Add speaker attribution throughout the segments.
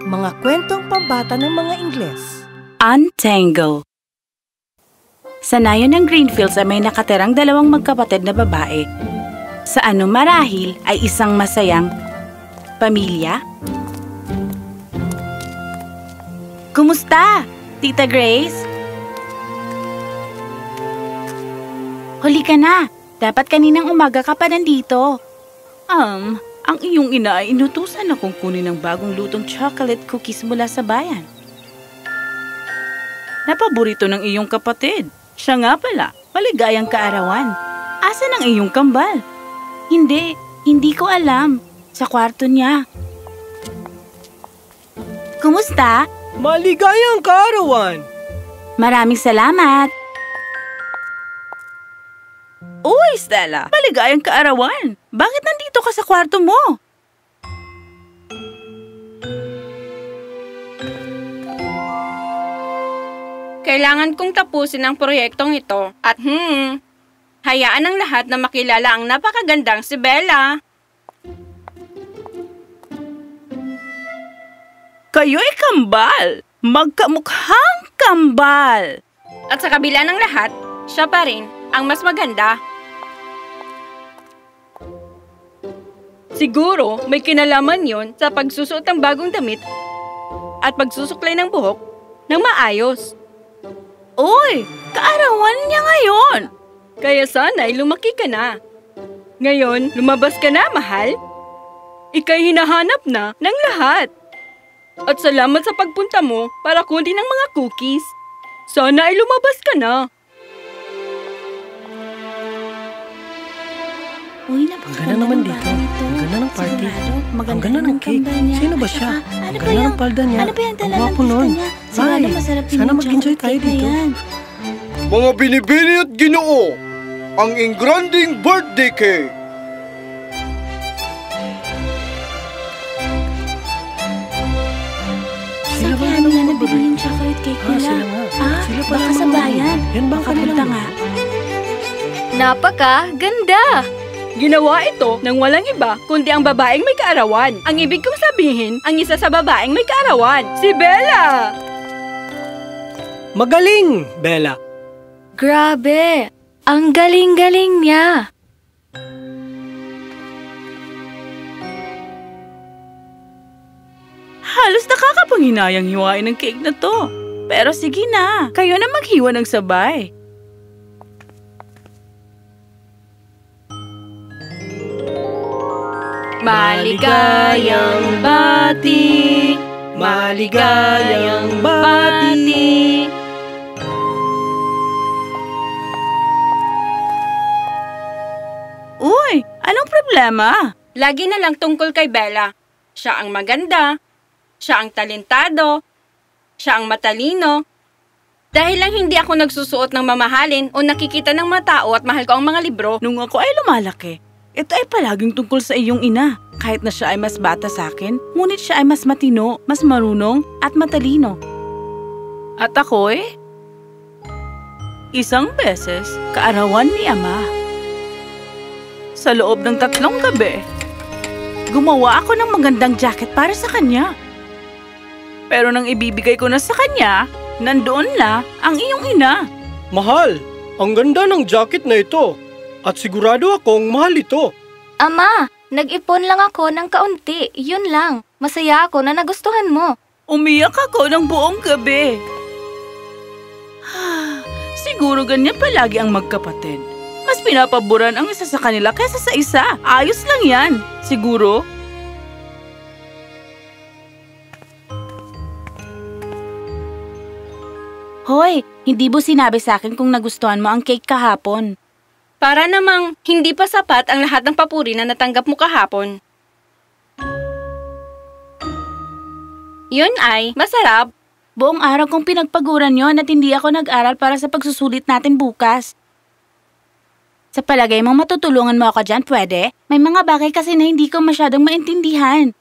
Speaker 1: Mga kwentong pambata ng mga Ingles.
Speaker 2: Untangle. Sa nayon ng Greenfields ay may nakatirang dalawang magkapatid na babae. Sa marahil ay isang masayang pamilya. Kumusta, Tita Grace? Huli ka na. Dapat kaninang umaga ka pa nandito. Ang iyong ina ay inutusan akong kunin ng bagong lutong chocolate cookies mula sa bayan. Napaborito ng iyong kapatid. Siya nga pala, maligayang kaarawan. Asan ang iyong kambal? Hindi ko alam. Sa kwarto niya. Kumusta?
Speaker 3: Maligayang kaarawan!
Speaker 2: Maraming salamat. Uy, Stella! Maligayang kaarawan! Bakit nandito ka sa kwarto mo?
Speaker 4: Kailangan kong tapusin ang proyektong ito at hayaan ang lahat na makilala ang napakagandang si Bella.
Speaker 2: Kayo'y kambal! Magkamukhang kambal!
Speaker 4: At sa kabila ng lahat, siya pa rin ang mas maganda. Siguro may kinalaman yon sa pagsusuot ng bagong damit at pagsusuklay ng buhok ng maayos.
Speaker 2: Uy! Kaarawan niya ngayon!
Speaker 4: Kaya sana'y lumaki ka na. Ngayon, lumabas ka na, mahal. Ika'y hinahanap na ng lahat. At salamat sa pagpunta mo para kunin ng mga cookies. Sana ay lumabas ka na.
Speaker 2: Uy,
Speaker 3: Ang ganda naman dito. Ang ganda ng party. Ang ganda ng cake. Sino ba siya? Ang ganda ng palda niya. Ang gwapo nun. Ay, sana mag-enjoy tayo dito.
Speaker 5: Mga binibini at ginoo, ang engranding birthday cake.
Speaker 2: Saan kaya nila nabili yung chocolate cake nila?
Speaker 3: Sila nga. Sila pala
Speaker 2: Baka sa
Speaker 3: mga
Speaker 2: bayan.
Speaker 3: Yan ba
Speaker 2: Makapunta nga.
Speaker 4: Napaka-ganda! Ginawa ito ng walang iba kundi ang babaeng may kaarawan. Ang ibig kong sabihin, ang isa sa babaeng may kaarawan, si Bella!
Speaker 3: Magaling, Bella.
Speaker 4: Grabe! Ang galing-galing niya!
Speaker 2: Halos nakakapanghinayang hiwain ng cake na to. Pero sige na, kayo na maghiwa ng sabay.
Speaker 4: Maligayang bati, maligayang bati.
Speaker 2: Uy, anong problema?
Speaker 4: Lagi na lang tungkol kay Bella. Siya ang maganda, siya ang talentado, siya ang matalino. Dahil lang hindi ako nagsusuot ng mamahalin o nakikita ng mga tao at mahal ko ang mga libro.
Speaker 2: Nung ako ay lumalaki, ito ay palaging tungkol sa iyong ina. Kahit na siya ay mas bata sa akin, ngunit siya ay mas matino, mas marunong, at matalino. At ako'y isang beses kaarawan ni Ama. Sa loob ng 3 gabi, gumawa ako ng magandang jacket para sa kanya. Pero nang ibibigay ko na sa kanya, nandoon na ang iyong ina.
Speaker 3: Mahal, ang ganda ng jacket na ito. At sigurado akong mahal ito.
Speaker 6: Ama, nag-ipon lang ako ng kaunti. Yun lang. Masaya ako na nagustuhan mo.
Speaker 2: Umiyak ako ng buong gabi. Siguro ganyan palagi ang magkapatid. Mas pinapaboran ang isa sa kanila kaysa sa isa. Ayos lang yan. Siguro. Hoy, hindi mo sinabi sa akin kung nagustuhan mo ang cake kahapon.
Speaker 4: Para namang hindi pa sapat ang lahat ng papuri na natanggap mo kahapon. Yun ay masarap.
Speaker 2: Buong araw kong pinagpaguran yon at hindi ako nag-aral para sa pagsusulit natin bukas. Sa palagay mong matutulungan mo ako dyan, pwede? May mga bagay kasi na hindi ko masyadong maintindihan.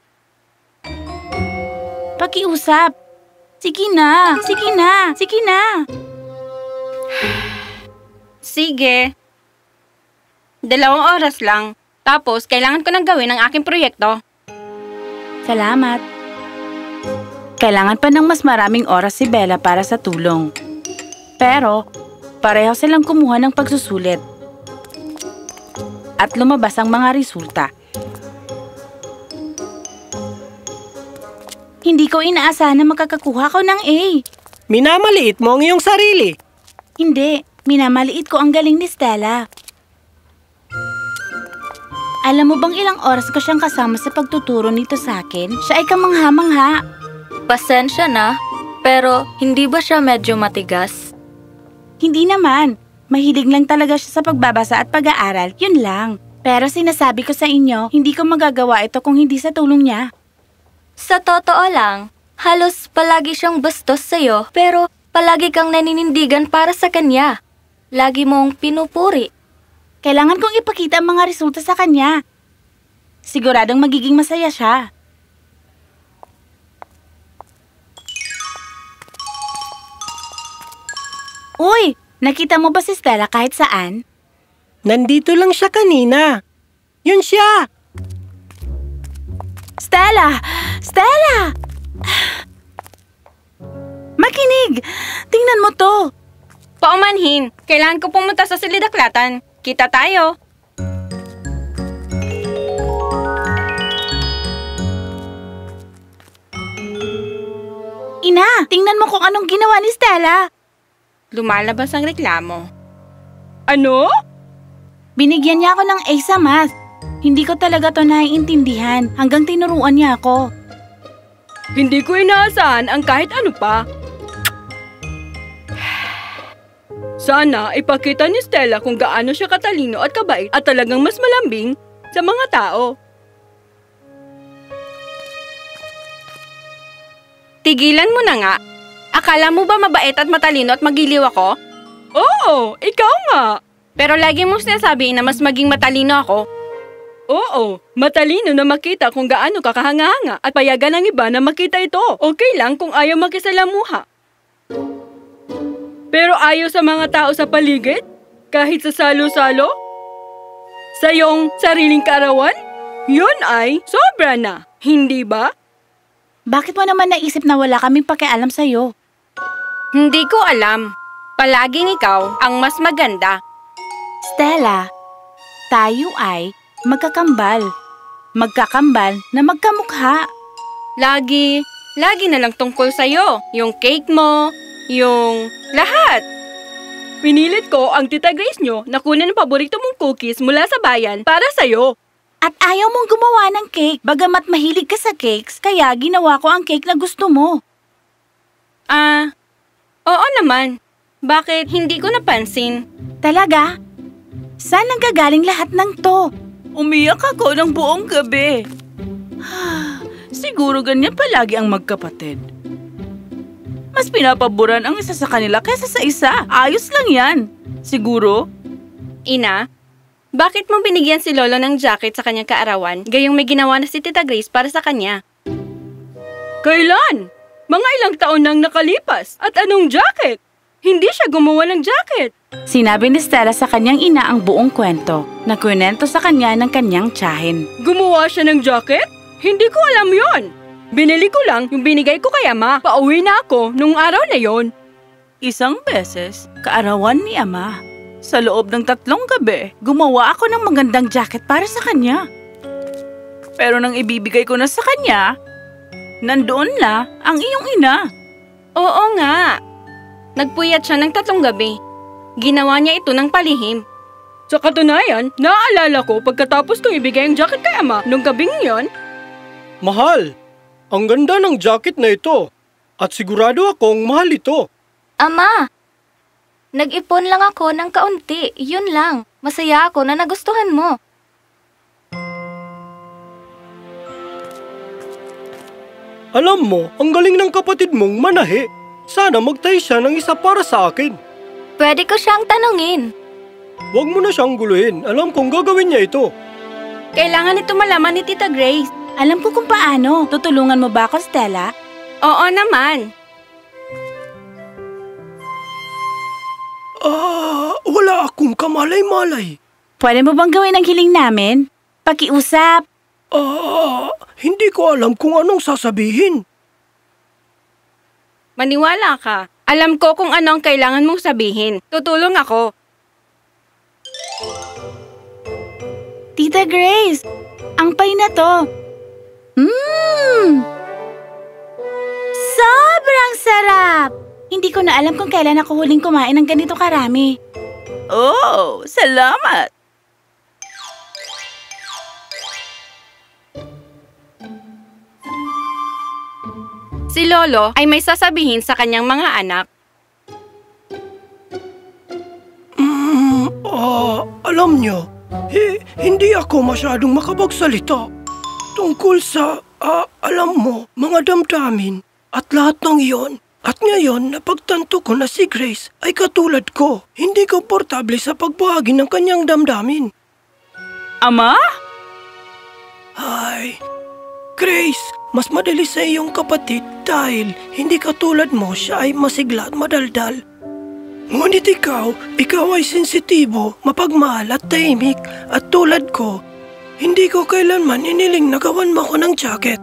Speaker 2: Pakiusap. Sige na, sige na, sige na.
Speaker 4: Sige. 2 oras lang. Tapos, kailangan ko nang gawin ang aking proyekto.
Speaker 2: Salamat. Kailangan pa ng mas maraming oras si Bella para sa tulong. Pero, pareho silang kumuha ng pagsusulit. At lumabas ang mga resulta. Hindi ko inaasahan na makakakuha ko ng A.
Speaker 3: Minamaliit mo ang iyong sarili.
Speaker 2: Hindi, minamaliit ko ang galing ni Stella. Alam mo bang ilang oras ko siyang kasama sa pagtuturo nito sa akin? Siya ay kamangha-mangha.
Speaker 6: Pasensya na, pero hindi ba siya medyo matigas?
Speaker 2: Hindi naman. Mahilig lang talaga siya sa pagbabasa at pag-aaral, yun lang. Pero sinasabi ko sa inyo, hindi ko magagawa ito kung hindi sa tulong niya.
Speaker 6: Sa totoo lang, halos palagi siyang bastos sa'yo, pero palagi kang naninindigan para sa kanya. Lagi mong pinupuri.
Speaker 2: Kailangan kong ipakita ang mga resulta sa kanya. Siguradong magiging masaya siya. Uy! Nakita mo ba si Stella kahit saan?
Speaker 3: Nandito lang siya kanina. Yun siya!
Speaker 2: Stella! Stella! Makinig! Tingnan mo to!
Speaker 4: Paumanhin, kailangan ko pumunta sa Silidaklatan. Kita tayo.
Speaker 2: Ina, tingnan mo kung anong ginawa ni Stella.
Speaker 4: Lumalabas ang reklamo. Ano?
Speaker 2: Binigyan niya ako ng A sa math. Hindi ko talaga to naiintindihan hanggang tinuruan niya ako.
Speaker 4: Hindi ko inaasahan ang kahit ano pa. Sana ipakita ni Stella kung gaano siya katalino at kabait at talagang mas malambing sa mga tao. Tigilan mo na nga. Akala mo ba mabait at matalino at magiliw ako? Oo, ikaw nga. Pero lagi mong sinasabi na mas maging matalino ako. Oo, matalino na makita kung gaano ka kahanga-hanga at payagan ng iba na makita ito. Okay lang kung ayaw makisalamuha. Pero ayaw sa mga tao sa paligid? Kahit sa salo-salo? Sa iyong sariling kaarawan? Yun ay sobra na, hindi ba?
Speaker 2: Bakit mo naman naisip na wala kaming pakialam sa'yo?
Speaker 4: Hindi ko alam. Palaging ikaw ang mas maganda.
Speaker 2: Stella, tayo ay magkakambal. Magkakambal na magkamukha.
Speaker 4: Lagi na lang tungkol sa'yo. Yung cake mo, yung lahat. Pinilit ko ang Tita Grace nyo na kunin ang paborito mong cookies mula sa bayan para sa'yo.
Speaker 2: At ayaw mong gumawa ng cake, bagamat mahilig ka sa cakes, kaya ginawa ko ang cake na gusto mo.
Speaker 4: Oo naman. Bakit hindi ko napansin?
Speaker 2: Talaga? Saan nanggagaling lahat ng to? Umiyak ako ng buong gabi. Siguro ganyan palagi ang magkapatid. Mas pinapaboran ang isa sa kanila kaysa sa isa. Ayos lang yan. Siguro.
Speaker 4: Ina, bakit mo binigyan si Lolo ng jacket sa kanyang kaarawan, gayong may ginawa na si Tita Grace para sa kanya? Kailan? Mga ilang taon nang nakalipas. At anong jacket? Hindi siya gumawa ng jacket.
Speaker 2: Sinabi ni Stella sa kanyang ina ang buong kwento. Nagkwento sa kanya ng kanyang tiyahin.
Speaker 4: Gumawa siya ng jacket? Hindi ko alam yon. Binili ko lang yung binigay ko kay Ama. Pauwi na ako nung araw na yon.
Speaker 2: Isang beses, kaarawan ni Ama. Sa loob ng 3 gabi, gumawa ako ng magandang jacket para sa kanya. Pero nang ibibigay ko na sa kanya, nandoon na ang iyong ina.
Speaker 4: Oo nga. Nagpuyat siya ng 3 gabi. Ginawa niya ito ng palihim. Sa katunayan, naaalala ko pagkatapos kong ibigay ang jacket kay Ama nung gabing yon.
Speaker 5: Mahal, ang ganda ng jacket na ito. At sigurado akong mahal ito.
Speaker 6: Ama, nag-ipon lang ako ng kaunti. Yun lang. Masaya ako na nagustuhan mo.
Speaker 5: Alam mo, ang galing ng kapatid mong manahi. Sana magtahi siya ng isa para sa akin.
Speaker 6: Pwede ko siyang tanungin.
Speaker 5: Huwag mo na siyang guluhin. Alam kong gagawin niya ito.
Speaker 4: Kailangan ito malaman ni Tita Grace.
Speaker 2: Alam ko kung paano. Tutulungan mo ba ako, Stella?
Speaker 4: Oo naman.
Speaker 3: Wala akong kamalay-malay.
Speaker 2: Pwede mo bang gawin ang hiling namin? Pakiusap.
Speaker 5: Hindi ko alam kung anong sasabihin.
Speaker 4: Maniwala ka. Alam ko kung ano ang kailangan mong sabihin. Tutulong ako.
Speaker 2: Tita Grace, ang pay na to. Sobrang sarap! Hindi ko na alam kung kailan ako huling kumain ng ganito karami. Oh, salamat!
Speaker 4: Si Lolo ay may sasabihin sa kanyang mga anak.
Speaker 5: Alam nyo, hindi ako masyadong makapagsalita tungkol sa, alam mo, mga damdamin at lahat ng iyon. At ngayon, napagtanto ko na si Grace ay katulad ko, hindi komportable sa pagbahagi ng kanyang damdamin.
Speaker 2: Ama?
Speaker 5: Ay, Grace, mas madali sa iyong kapatid dahil hindi katulad mo siya ay masigla at madaldal. Ngunit ikaw ay sensitibo, mapagmahal at tahimik at tulad ko. Hindi ko kailanman iniling na gawan mo ako ng jacket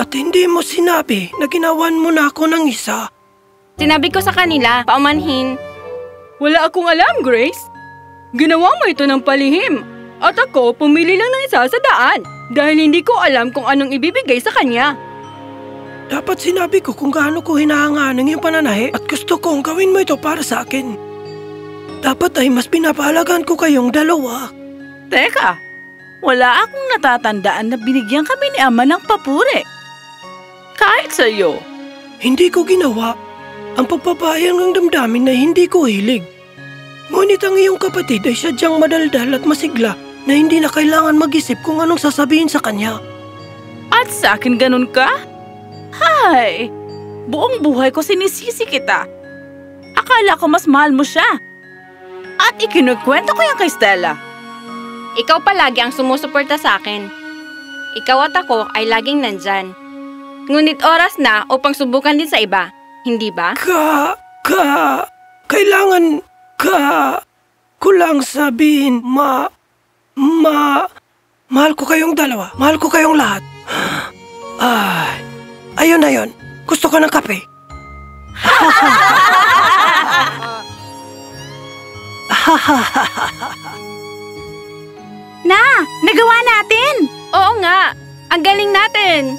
Speaker 5: at hindi mo sinabi na ginawan mo na ako ng isa.
Speaker 4: Sinabi ko sa kanila, paumanhin.
Speaker 7: Wala akong alam, Grace. Ginawa mo ito ng palihim. At ako, pumili lang ng isa sa daan dahil hindi ko alam kung anong ibibigay sa kanya.
Speaker 5: Dapat sinabi ko kung gaano ko hinahangaan ng iyong pananahe at gusto kong gawin mo ito para sa akin. Dapat ay mas pinapahalagan ko kayong dalawa.
Speaker 2: Teka, wala akong natatandaan na binigyan kami ni Ama ng papuri. Kahit sa'yo.
Speaker 5: Hindi ko ginawa ang pagpapahayag ng damdamin na hindi ko hilig. Ngunit ang iyong kapatid ay sadyang madaldal at masigla na hindi na kailangan mag-isip kung anong sasabihin sa kanya.
Speaker 2: At sa akin ganun ka? Hay! Buong buhay ko sinisisi kita. Akala ko mas mahal mo siya. At ikinukwento ko yan kay Stella.
Speaker 4: Ikaw palagi ang sumusuporta sa akin. Ikaw at ako ay laging nandyan. Ngunit oras na upang subukan din sa iba, hindi ba?
Speaker 5: Kailangan ko lang sabihin, mahal ko kayong dalawa. Mahal ko kayong lahat. Ayun na yun. Gusto ko ng kape.
Speaker 2: Nagawa natin!
Speaker 4: Oo nga, ang galing natin!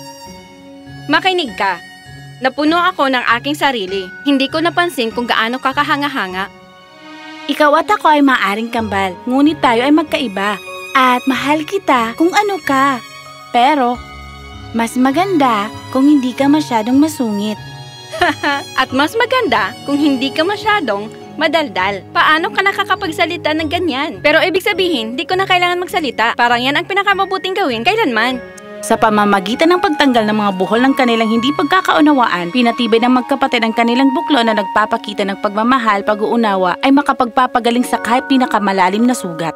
Speaker 4: Makinig ka. Napuno ako ng aking sarili. Hindi ko napansin kung gaano kakahanga-hanga.
Speaker 2: Ikaw at ako ay maaring kambal, ngunit tayo ay magkaiba. At mahal kita kung ano ka. Pero mas maganda kung hindi ka masyadong masungit.
Speaker 4: At mas maganda kung hindi ka masyadong madaldal. Paano ka nakakapagsalita ng ganyan? Pero ibig sabihin, di ko na kailangan magsalita. Parang yan ang pinakamabuting gawin kailanman.
Speaker 2: Sa pamamagitan ng pagtanggal ng mga buhol ng kanilang hindi pagkakaunawaan, pinatibay ng magkapatid ang kanilang buklo na nagpapakita ng pagmamahal, pag-uunawa ay makapagpapagaling sa kahit pinakamalalim na sugat.